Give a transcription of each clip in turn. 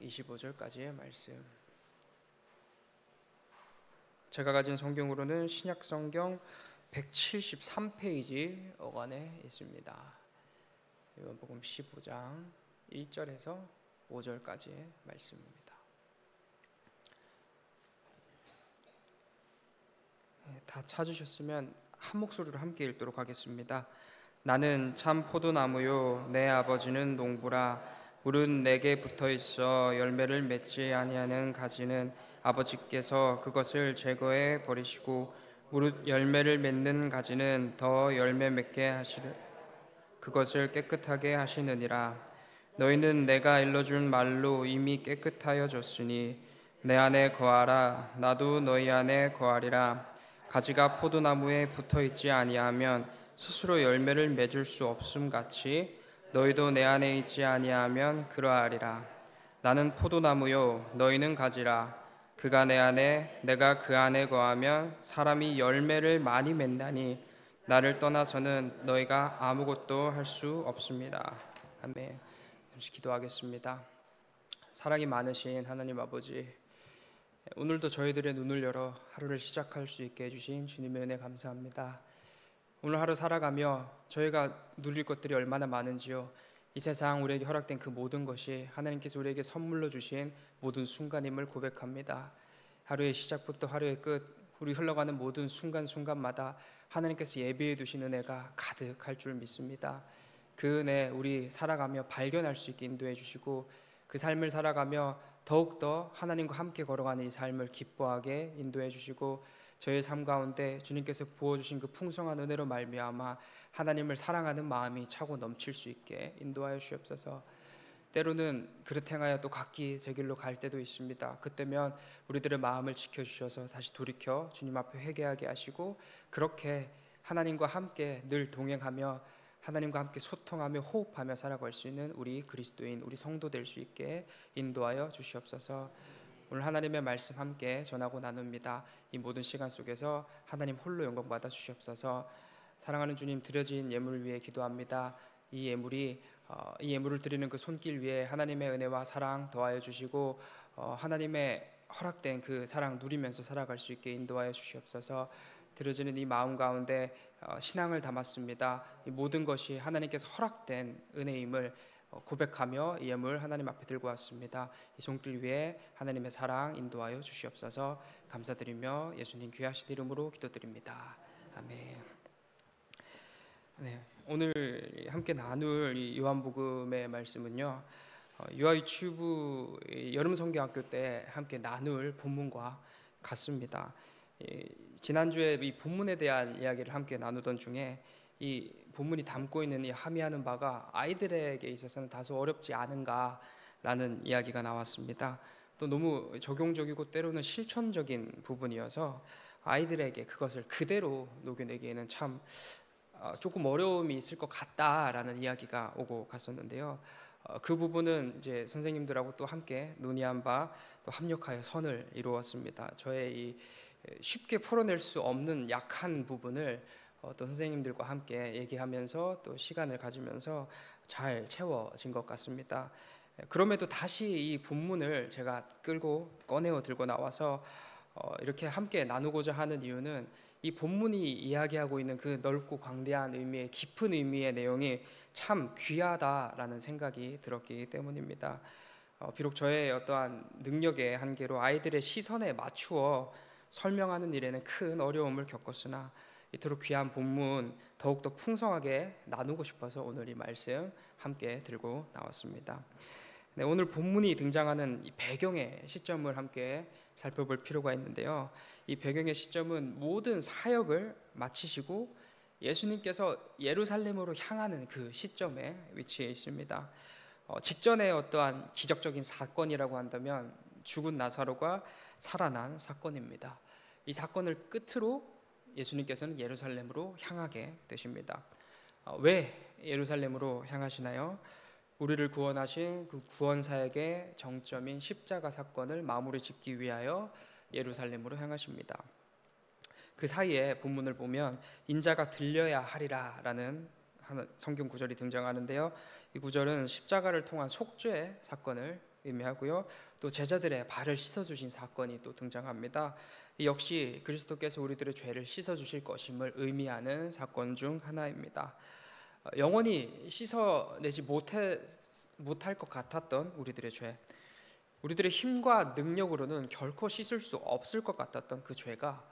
25절까지의 말씀. 제가 가진 성경으로는 신약 성경 173페이지 어간에 있습니다. 요한복음 15장 1절에서 5절까지의 말씀입니다. 다 찾으셨으면 한 목소리로 함께 읽도록 하겠습니다. 나는 참 포도나무요 내 아버지는 농부라. 물은 내게 붙어있어 열매를 맺지 아니하는 가지는 아버지께서 그것을 제거해 버리시고 무릇 열매를 맺는 가지는 더 열매 맺게 하시려 그것을 깨끗하게 하시느니라. 너희는 내가 일러준 말로 이미 깨끗하여졌으니 내 안에 거하라. 나도 너희 안에 거하리라. 가지가 포도나무에 붙어있지 아니하면 스스로 열매를 맺을 수 없음 같이 너희도 내 안에 있지 아니하면 그러하리라. 나는 포도나무요 너희는 가지라. 그가 내 안에 내가 그 안에 거하면 사람이 열매를 많이 맺나니 나를 떠나서는 너희가 아무것도 할 수 없습니다. 아멘. 잠시 기도하겠습니다. 사랑이 많으신 하나님 아버지, 오늘도 저희들의 눈을 열어 하루를 시작할 수 있게 해주신 주님의 은혜 감사합니다. 오늘 하루 살아가며 저희가 누릴 것들이 얼마나 많은지요, 이 세상 우리에게 허락된 그 모든 것이 하나님께서 우리에게 선물로 주신 모든 순간임을 고백합니다. 하루의 시작부터 하루의 끝, 우리 흘러가는 모든 순간순간마다 하나님께서 예비해 두신 은혜가 가득할 줄 믿습니다. 그 은혜 우리 살아가며 발견할 수 있게 인도해 주시고, 그 삶을 살아가며 더욱더 하나님과 함께 걸어가는 이 삶을 기뻐하게 인도해 주시고, 저의 삶 가운데 주님께서 부어주신 그 풍성한 은혜로 말미암아 하나님을 사랑하는 마음이 차고 넘칠 수 있게 인도하여 주옵소서. 때로는 그릇 행하여 또 각기 제 길로 갈 때도 있습니다. 그때면 우리들의 마음을 지켜주셔서 다시 돌이켜 주님 앞에 회개하게 하시고, 그렇게 하나님과 함께 늘 동행하며 하나님과 함께 소통하며 호흡하며 살아갈 수 있는 우리 그리스도인, 우리 성도 될 수 있게 인도하여 주시옵소서. 오늘 하나님의 말씀 함께 전하고 나눕니다. 이 모든 시간 속에서 하나님 홀로 영광 받아 주시옵소서. 사랑하는 주님, 드려진 예물을 위해 기도합니다. 이 예물을 드리는 그 손길 위에 하나님의 은혜와 사랑 더하여 주시고, 하나님의 허락된 그 사랑 누리면서 살아갈 수 있게 인도하여 주시옵소서. 드려지는 이 마음 가운데 신앙을 담았습니다. 이 모든 것이 하나님께서 허락된 은혜임을 고백하며 이 예물 하나님 앞에 들고 왔습니다. 이 손길 위에 하나님의 사랑 인도하여 주시옵소서. 감사드리며 예수님 귀하신 이름으로 기도드립니다. 아멘. 네, 오늘 함께 나눌 이 요한복음의 말씀은요, 유아유치부 여름 성경학교 때 함께 나눌 본문과 같습니다. 지난주에 이 본문에 대한 이야기를 함께 나누던 중에 이 본문이 담고 있는 이 함의하는 바가 아이들에게 있어서는 다소 어렵지 않은가라는 이야기가 나왔습니다. 또 너무 적용적이고 때로는 실천적인 부분이어서 아이들에게 그것을 그대로 녹여내기에는 참 조금 어려움이 있을 것 같다라는 이야기가 오고 갔었는데요. 그 부분은 이제 선생님들하고 또 함께 논의한 바 또 합력하여 선을 이루었습니다. 저의 이 쉽게 풀어낼 수 없는 약한 부분을 또 선생님들과 함께 얘기하면서 또 시간을 가지면서 잘 채워진 것 같습니다. 그럼에도 다시 이 본문을 제가 꺼내어 들고 나와서 이렇게 함께 나누고자 하는 이유는 이 본문이 이야기하고 있는 그 넓고 광대한 의미의 깊은 의미의 내용이 참 귀하다라는 생각이 들었기 때문입니다. 비록 저의 어떠한 능력의 한계로 아이들의 시선에 맞추어 설명하는 일에는 큰 어려움을 겪었으나 이토록 귀한 본문 더욱더 풍성하게 나누고 싶어서 오늘 이 말씀 함께 들고 나왔습니다. 네, 오늘 본문이 등장하는 이 배경의 시점을 함께 살펴볼 필요가 있는데요. 이 배경의 시점은 모든 사역을 마치시고 예수님께서 예루살렘으로 향하는 그 시점에 위치해 있습니다. 직전에 어떠한 기적적인 사건이라고 한다면 죽은 나사로가 살아난 사건입니다. 이 사건을 끝으로 예수님께서는 예루살렘으로 향하게 되십니다. 왜 예루살렘으로 향하시나요? 우리를 구원하신 그 구원사역의 정점인 십자가 사건을 마무리 짓기 위하여 예루살렘으로 향하십니다. 그 사이에 본문을 보면 인자가 들려야 하리라 라는 성경 구절이 등장하는데요, 이 구절은 십자가를 통한 속죄 사건을 의미하고요. 또 제자들의 발을 씻어주신 사건이 또 등장합니다. 이 역시 그리스도께서 우리들의 죄를 씻어주실 것임을 의미하는 사건 중 하나입니다. 영원히 씻어내지 못할 것 같았던 우리들의 죄, 우리들의 힘과 능력으로는 결코 씻을 수 없을 것 같았던 그 죄가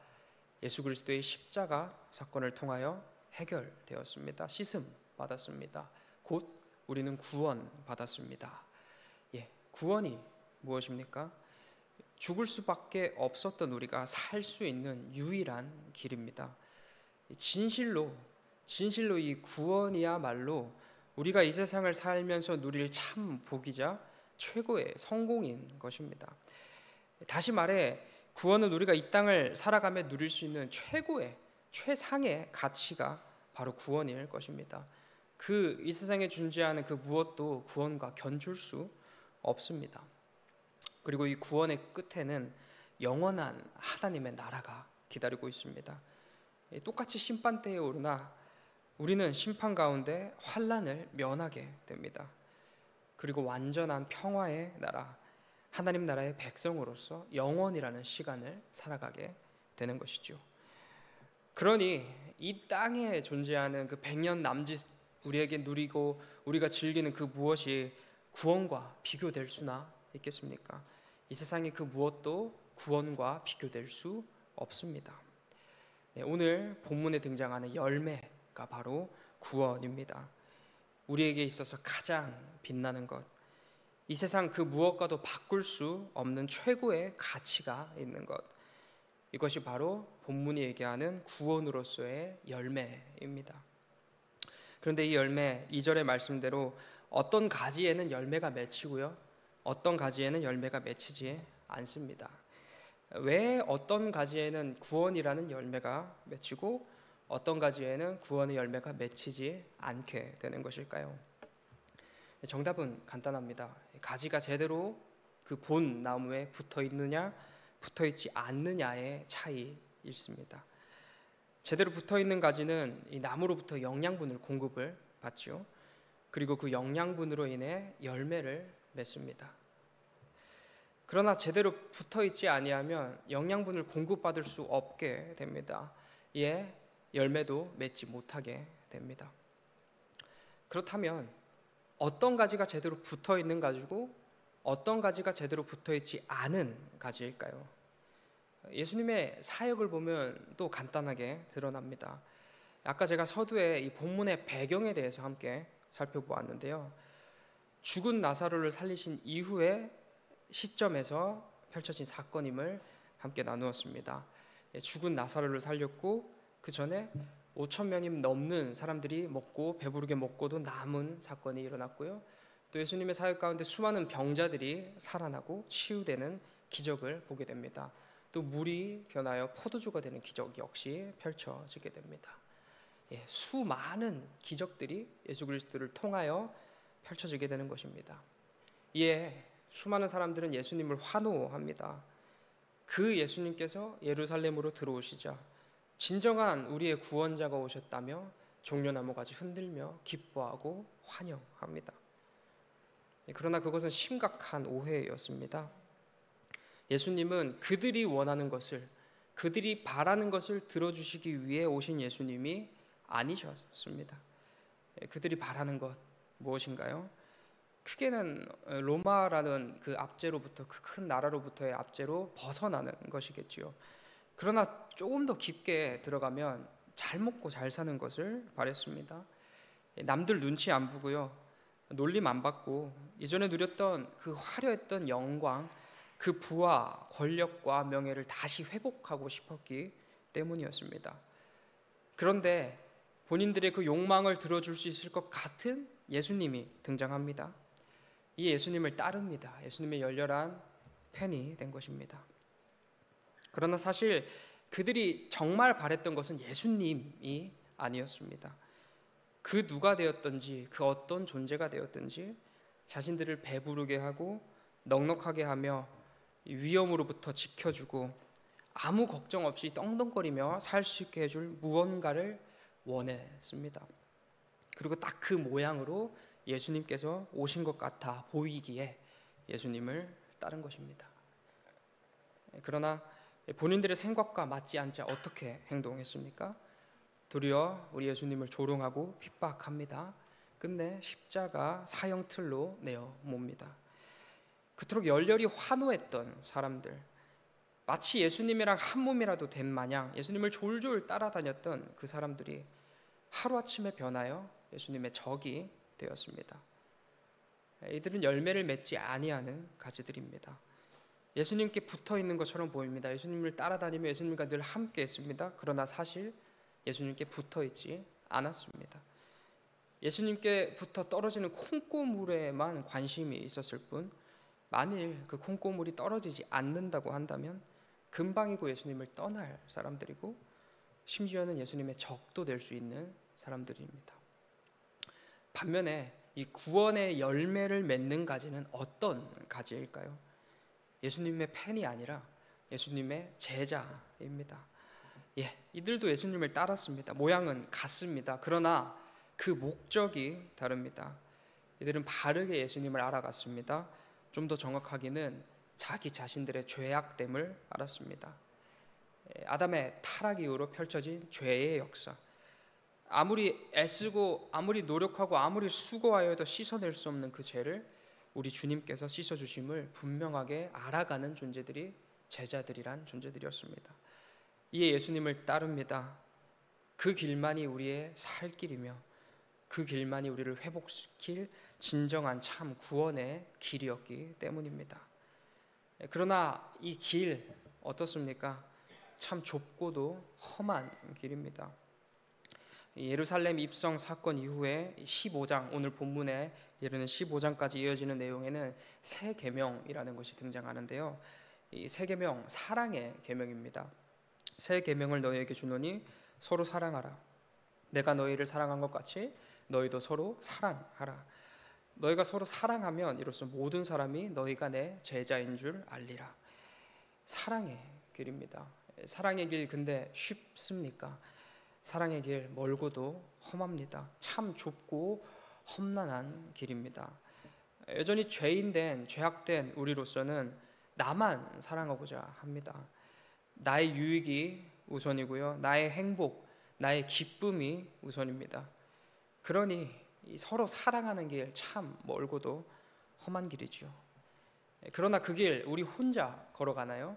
예수 그리스도의 십자가 사건을 통하여 해결되었습니다. 씻음 받았습니다. 곧 우리는 구원 받았습니다. 구원이 무엇입니까? 죽을 수밖에 없었던 우리가 살 수 있는 유일한 길입니다. 진실로 이 구원이야말로 우리가 이 세상을 살면서 누릴 참 복이자 최고의 성공인 것입니다. 다시 말해 구원은 우리가 이 땅을 살아가며 누릴 수 있는 최상의 가치가 바로 구원일 것입니다. 이 세상에 존재하는 그 무엇도 구원과 견줄 수 없습니다. 그리고 이 구원의 끝에는 영원한 하나님의 나라가 기다리고 있습니다. 똑같이 심판대에 오르나 우리는 심판 가운데 환난을 면하게 됩니다. 그리고 완전한 평화의 나라, 하나님 나라의 백성으로서 영원이라는 시간을 살아가게 되는 것이죠. 그러니 이 땅에 존재하는 그 100년 남짓 우리에게 누리고 우리가 즐기는 그 무엇이 구원과 비교될 수나 있겠습니까? 이 세상의 그 무엇도 구원과 비교될 수 없습니다. 오늘 본문에 등장하는 열매가 바로 구원입니다. 우리에게 있어서 가장 빛나는 것, 이 세상 그 무엇과도 바꿀 수 없는 최고의 가치가 있는 것, 이것이 바로 본문이 얘기하는 구원으로서의 열매입니다. 그런데 이 열매, 2절의 말씀대로 어떤 가지에는 열매가 맺히고요, 어떤 가지에는 열매가 맺히지 않습니다. 왜 어떤 가지에는 구원이라는 열매가 맺히고 어떤 가지에는 구원의 열매가 맺히지 않게 되는 것일까요? 정답은 간단합니다. 가지가 제대로 그 본 나무에 붙어 있느냐, 붙어 있지 않느냐의 차이 있습니다. 제대로 붙어 있는 가지는 이 나무로부터 영양분을 공급을 받죠. 그리고 그 영양분으로 인해 열매를 맺습니다. 그러나 제대로 붙어 있지 아니하면 영양분을 공급받을 수 없게 됩니다. 이에 열매도 맺지 못하게 됩니다. 그렇다면 어떤 가지가 제대로 붙어 있는 가지고 어떤 가지가 제대로 붙어 있지 않은 가지일까요? 예수님의 사역을 보면 또 간단하게 드러납니다. 아까 제가 서두에 이 본문의 배경에 대해서 함께 살펴보았는데요. 죽은 나사로를 살리신 이후의 시점에서 펼쳐진 사건임을 함께 나누었습니다. 죽은 나사로를 살렸고 그 전에 5,000명이 넘는 사람들이 먹고 배부르게 먹고도 남은 사건이 일어났고요. 또 예수님의 사역 가운데 수많은 병자들이 살아나고 치유되는 기적을 보게 됩니다. 또 물이 변하여 포도주가 되는 기적 역시 펼쳐지게 됩니다. 수많은 기적들이 예수 그리스도를 통하여 펼쳐지게 되는 것입니다. 이에 수많은 사람들은 예수님을 환호합니다. 그 예수님께서 예루살렘으로 들어오시자 진정한 우리의 구원자가 오셨다며 종려나무같이 흔들며 기뻐하고 환영합니다. 그러나 그것은 심각한 오해였습니다. 예수님은 그들이 원하는 것을, 그들이 바라는 것을 들어주시기 위해 오신 예수님이 아니셨습니다. 그들이 바라는 것 무엇인가요? 크게는 로마라는 그 압제로부터, 그 큰 나라로부터의 압제로 벗어나는 것이겠지요. 그러나 조금 더 깊게 들어가면 잘 먹고 잘 사는 것을 바랬습니다. 남들 눈치 안 보고요, 놀림 안 받고 이전에 누렸던 그 화려했던 영광, 그 부와 권력과 명예를 다시 회복하고 싶었기 때문이었습니다. 그런데 본인들의 그 욕망을 들어줄 수 있을 것 같은 예수님이 등장합니다. 이 예수님을 따릅니다. 예수님의 열렬한 팬이 된 것입니다. 그러나 사실 그들이 정말 바랬던 것은 예수님이 아니었습니다. 그 누가 되었든지, 그 어떤 존재가 되었든지 자신들을 배부르게 하고 넉넉하게 하며 위험으로부터 지켜주고 아무 걱정 없이 떵떵거리며 살 수 있게 해줄 무언가를 원했습니다. 그리고 딱 그 모양으로 예수님께서 오신 것 같아 보이기에 예수님을 따른 것입니다. 그러나 본인들의 생각과 맞지 않자 어떻게 행동했습니까? 도리어 우리 예수님을 조롱하고 핍박합니다. 끝내 십자가 사형틀로 내어 몹니다. 그토록 열렬히 환호했던 사람들, 마치 예수님이랑 한 몸이라도 된 마냥 예수님을 졸졸 따라다녔던 그 사람들이 하루아침에 변하여 예수님의 적이 되었습니다. 이들은 열매를 맺지 아니하는 가지들입니다. 예수님께 붙어 있는 것처럼 보입니다. 예수님을 따라다니며 예수님과 늘 함께 했습니다. 그러나 사실 예수님께 붙어 있지 않았습니다. 예수님께 붙어 떨어지는 콩고물에만 관심이 있었을 뿐, 만일 그 콩고물이 떨어지지 않는다고 한다면 금방이고 예수님을 떠날 사람들이고, 심지어는 예수님의 적도 될 수 있는 사람들입니다. 반면에 이 구원의 열매를 맺는 가지는 어떤 가지일까요? 예수님의 팬이 아니라 예수님의 제자입니다. 이들도 예수님을 따랐습니다. 모양은 같습니다. 그러나 그 목적이 다릅니다. 이들은 바르게 예수님을 알아갔습니다. 좀 더 정확하게는 자기 자신들의 죄악됨을 알았습니다. 아담의 타락 이후로 펼쳐진 죄의 역사, 아무리 애쓰고 아무리 노력하고 아무리 수고하여도 씻어낼 수 없는 그 죄를 우리 주님께서 씻어주심을 분명하게 알아가는 존재들이 제자들이란 존재들이었습니다. 이에 예수님을 따릅니다. 그 길만이 우리의 살 길이며 그 길만이 우리를 회복시킬 진정한 참 구원의 길이었기 때문입니다. 그러나 이 길 어떻습니까? 참 좁고도 험한 길입니다. 예루살렘 입성 사건 이후에 15장, 오늘 본문에 이르는 15장까지 이어지는 내용에는 새 계명이라는 것이 등장하는데요. 이 새 계명, 사랑의 계명입니다. 새 계명을 너희에게 주노니 서로 사랑하라. 내가 너희를 사랑한 것 같이 너희도 서로 사랑하라. 너희가 서로 사랑하면 이로써 모든 사람이 너희가 내 제자인 줄 알리라. 사랑의 길입니다. 사랑의 길 근데 쉽습니까? 사랑의 길 멀고도 험합니다. 참 좁고 험난한 길입니다. 여전히 죄인된 죄악된 우리로서는 나만 사랑하고자 합니다. 나의 유익이 우선이고요. 나의 행복, 나의 기쁨이 우선입니다. 그러니 서로 사랑하는 길 참 멀고도 험한 길이죠. 그러나 그 길 우리 혼자 걸어가나요?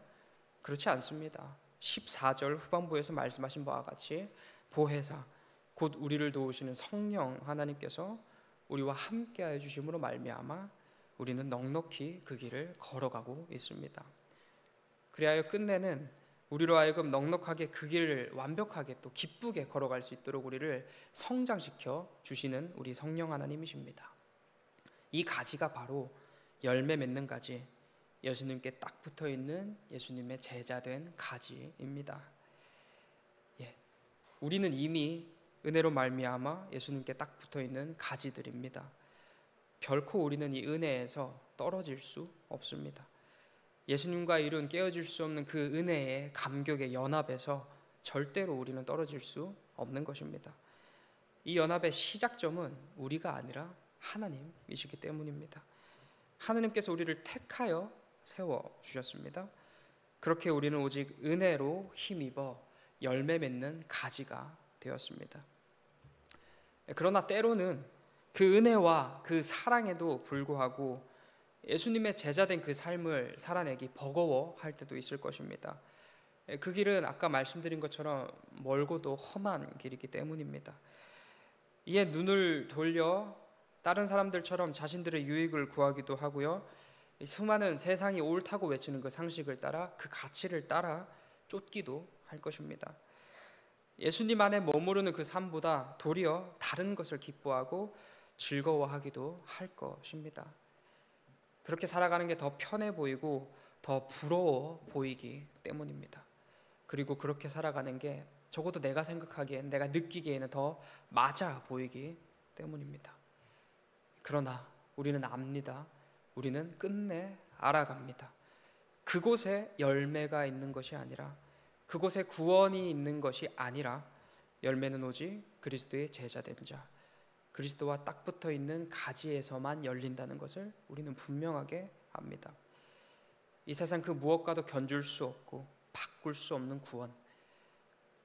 그렇지 않습니다. 14절 후반부에서 말씀하신 바와 같이 보혜사 곧 우리를 도우시는 성령 하나님께서 우리와 함께하여 주심으로 말미암아 우리는 넉넉히 그 길을 걸어가고 있습니다. 그리하여 끝내는 우리로 하여금 넉넉하게 그 길을 완벽하게 또 기쁘게 걸어갈 수 있도록 우리를 성장시켜 주시는 우리 성령 하나님이십니다. 이 가지가 바로 열매 맺는 가지, 예수님께 딱 붙어있는 예수님의 제자된 가지입니다. 우리는 이미 은혜로 말미암아 예수님께 딱 붙어있는 가지들입니다. 결코 우리는 이 은혜에서 떨어질 수 없습니다. 예수님과 이룬 깨어질 수 없는 그 은혜의 감격의 연합에서 절대로 우리는 떨어질 수 없는 것입니다. 이 연합의 시작점은 우리가 아니라 하나님이시기 때문입니다. 하나님께서 우리를 택하여 세워주셨습니다. 그렇게 우리는 오직 은혜로 힘입어 열매 맺는 가지가 되었습니다. 그러나 때로는 그 은혜와 그 사랑에도 불구하고 예수님의 제자된 그 삶을 살아내기 버거워할 때도 있을 것입니다. 그 길은 아까 말씀드린 것처럼 멀고도 험한 길이기 때문입니다. 이에 눈을 돌려 다른 사람들처럼 자신들의 유익을 구하기도 하고요. 수많은 세상이 옳다고 외치는 그 상식을 따라 그 가치를 따라 쫓기도 할 것입니다. 예수님 안에 머무르는 그 삶보다 도리어 다른 것을 기뻐하고 즐거워하기도 할 것입니다. 그렇게 살아가는 게 더 편해 보이고 더 부러워 보이기 때문입니다. 그리고 그렇게 살아가는 게 적어도 내가 생각하기엔, 내가 느끼기에는 더 맞아 보이기 때문입니다. 그러나 우리는 압니다. 우리는 끝내 알아갑니다. 그곳에 열매가 있는 것이 아니라, 그곳에 구원이 있는 것이 아니라 열매는 오직 그리스도의 제자된 자, 그리스도와 딱 붙어 있는 가지에서만 열린다는 것을 우리는 분명하게 압니다. 이 세상 그 무엇과도 견줄 수 없고 바꿀 수 없는 구원,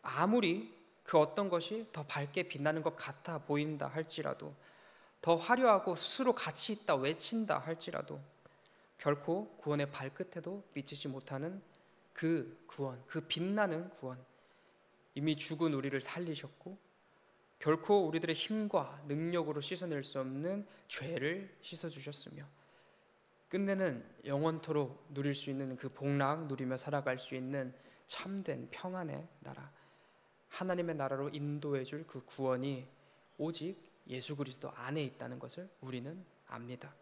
아무리 그 어떤 것이 더 밝게 빛나는 것 같아 보인다 할지라도, 더 화려하고 스스로 가치 있다 외친다 할지라도 결코 구원의 발끝에도 미치지 못하는 그 구원, 그 빛나는 구원, 이미 죽은 우리를 살리셨고 결코 우리들의 힘과 능력으로 씻어낼 수 없는 죄를 씻어주셨으며 끝내는 영원토록 누릴 수 있는 그 복락 누리며 살아갈 수 있는 참된 평안의 나라, 하나님의 나라로 인도해 줄 그 구원이 오직 예수 그리스도 안에 있다는 것을 우리는 압니다.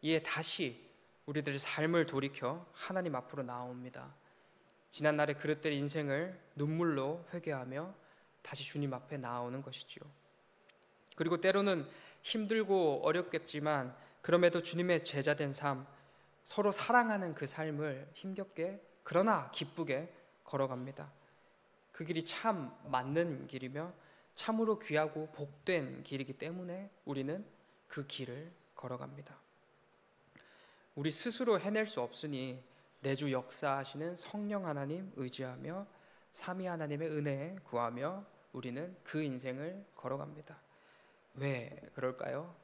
이에 다시 우리들의 삶을 돌이켜 하나님 앞으로 나옵니다. 지난날의 그릇된 인생을 눈물로 회개하며 다시 주님 앞에 나오는 것이지요. 그리고 때로는 힘들고 어렵겠지만 그럼에도 주님의 제자된 삶, 서로 사랑하는 그 삶을 힘겹게 그러나 기쁘게 걸어갑니다. 그 길이 참 맞는 길이며 참으로 귀하고 복된 길이기 때문에 우리는 그 길을 걸어갑니다. 우리 스스로 해낼 수 없으니 내주 역사하시는 성령 하나님 의지하며 삼위 하나님의 은혜에 구하며 우리는 그 인생을 걸어갑니다. 왜 그럴까요?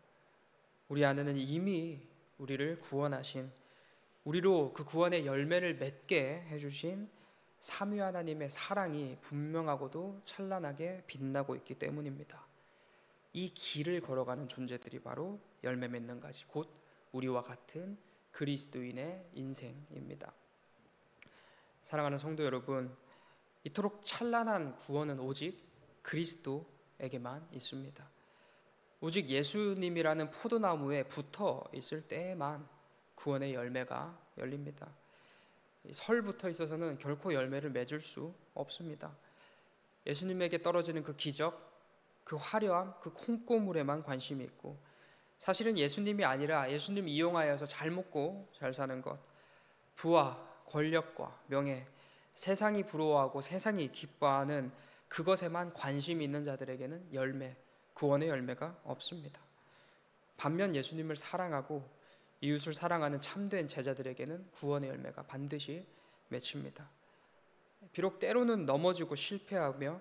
우리 안에는 이미 우리를 구원하신, 우리로 그 구원의 열매를 맺게 해주신 삼위 하나님의 사랑이 분명하고도 찬란하게 빛나고 있기 때문입니다. 이 길을 걸어가는 존재들이 바로 열매 맺는 가지, 곧 우리와 같은 그리스도인의 인생입니다. 사랑하는 성도 여러분, 이토록 찬란한 구원은 오직 그리스도에게만 있습니다. 오직 예수님이라는 포도나무에 붙어 있을 때에만 구원의 열매가 열립니다. 설 붙어 있어서는 결코 열매를 맺을 수 없습니다. 예수님에게 떨어지는 그 기적, 그 화려함, 그 콩고물에만 관심이 있고, 사실은 예수님이 아니라 예수님 이용하여서 잘 먹고 잘 사는 것, 부와 권력과 명예, 세상이 부러워하고 세상이 기뻐하는 그것에만 관심이 있는 자들에게는 열매, 구원의 열매가 없습니다. 반면 예수님을 사랑하고 이웃을 사랑하는 참된 제자들에게는 구원의 열매가 반드시 맺힙니다. 비록 때로는 넘어지고 실패하며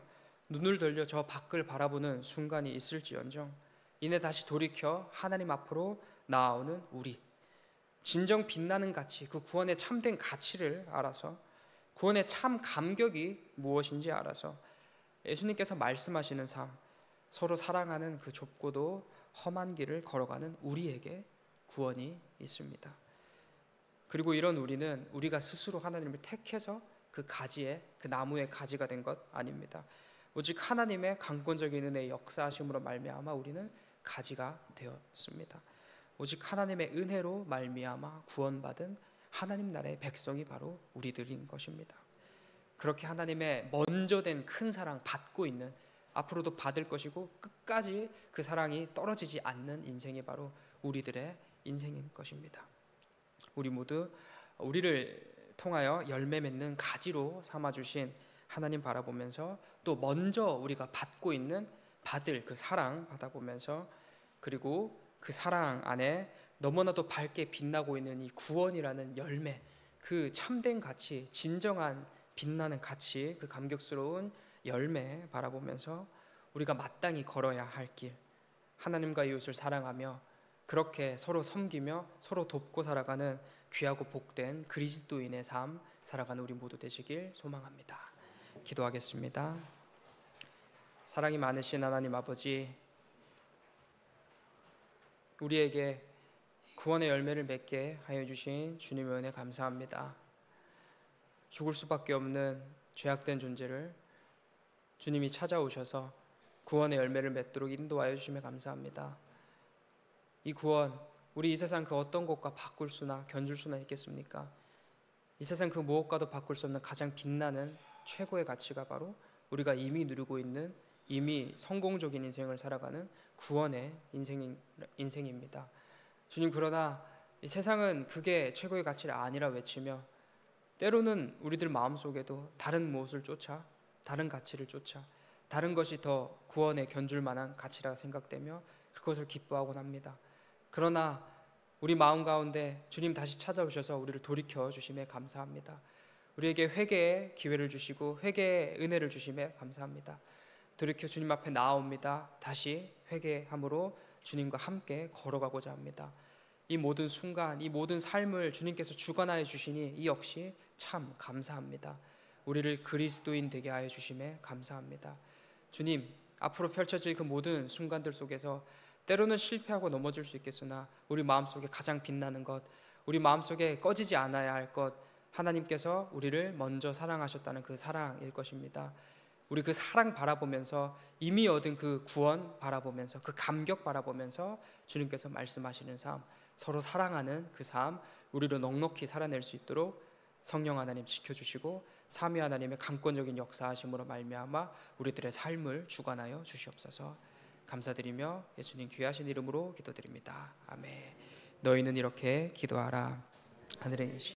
눈을 돌려 저 밖을 바라보는 순간이 있을지언정 이내 다시 돌이켜 하나님 앞으로 나아오는 우리, 진정 빛나는 가치, 그 구원의 참된 가치를 알아서, 구원의 참 감격이 무엇인지 알아서 예수님께서 말씀하시는 삶, 서로 사랑하는 그 좁고도 험한 길을 걸어가는 우리에게 구원이 있습니다. 그리고 이런 우리는 우리가 스스로 하나님을 택해서 그 가지에, 그 나무의 가지가 된 것 아닙니다. 오직 하나님의 강권적인 은혜의 역사하심으로 말미암아 우리는 가지가 되었습니다. 오직 하나님의 은혜로 말미암아 구원받은 하나님 나라의 백성이 바로 우리들인 것입니다. 그렇게 하나님의 먼저 된 큰 사랑 받고 있는, 앞으로도 받을 것이고 끝까지 그 사랑이 떨어지지 않는 인생이 바로 우리들의 인생인 것입니다. 우리 모두 우리를 통하여 열매 맺는 가지로 삼아주신 하나님 바라보면서, 또 먼저 우리가 받고 있는 받을 그 사랑 받아보면서, 그리고 그 사랑 안에 너무나도 밝게 빛나고 있는 이 구원이라는 열매, 그 참된 가치, 진정한 빛나는 가치, 그 감격스러운 열매 바라보면서 우리가 마땅히 걸어야 할 길, 하나님과 이웃을 사랑하며 그렇게 서로 섬기며 서로 돕고 살아가는 귀하고 복된 그리스도인의 삶 살아가는 우리 모두 되시길 소망합니다. 기도하겠습니다. 사랑이 많으신 하나님 아버지, 우리에게 구원의 열매를 맺게 하여 주신 주님의 은혜 감사합니다. 죽을 수밖에 없는 죄악된 존재를 주님이 찾아오셔서 구원의 열매를 맺도록 인도하여 주심에 감사합니다. 이 구원, 우리 이 세상 그 어떤 것과 바꿀 수나 견줄 수나 있겠습니까? 이 세상 그 무엇과도 바꿀 수 없는 가장 빛나는 최고의 가치가 바로 우리가 이미 누리고 있는, 이미 성공적인 인생을 살아가는 구원의 인생입니다. 주님, 그러나 이 세상은 그게 최고의 가치가 아니라 외치며 때로는 우리들 마음속에도 다른 무엇을 쫓아, 다른 가치를 쫓아, 다른 것이 더 구원에 견줄 만한 가치라 생각되며 그것을 기뻐하곤 합니다. 그러나 우리 마음 가운데 주님 다시 찾아오셔서 우리를 돌이켜 주심에 감사합니다. 우리에게 회개의 기회를 주시고 회개의 은혜를 주심에 감사합니다. 돌이켜 주님 앞에 나아옵니다. 다시 회개함으로 주님과 함께 걸어가고자 합니다. 이 모든 순간, 이 모든 삶을 주님께서 주관하여 주시니 이 역시 참 감사합니다. 우리를 그리스도인 되게 하여 주심에 감사합니다. 주님, 앞으로 펼쳐질 그 모든 순간들 속에서 때로는 실패하고 넘어질 수 있겠으나 우리 마음속에 가장 빛나는 것, 우리 마음속에 꺼지지 않아야 할 것, 하나님께서 우리를 먼저 사랑하셨다는 그 사랑일 것입니다. 우리 그 사랑 바라보면서 이미 얻은 그 구원 바라보면서 그 감격 바라보면서 주님께서 말씀하시는 삶, 서로 사랑하는 그 삶, 우리로 넉넉히 살아낼 수 있도록 성령 하나님 지켜주시고 삼위 하나님의 강권적인 역사하심으로 말미암아 우리들의 삶을 주관하여 주시옵소서. 감사드리며 예수님 귀하신 이름으로 기도드립니다. 아멘. 너희는 이렇게 기도하라. 하늘에 계신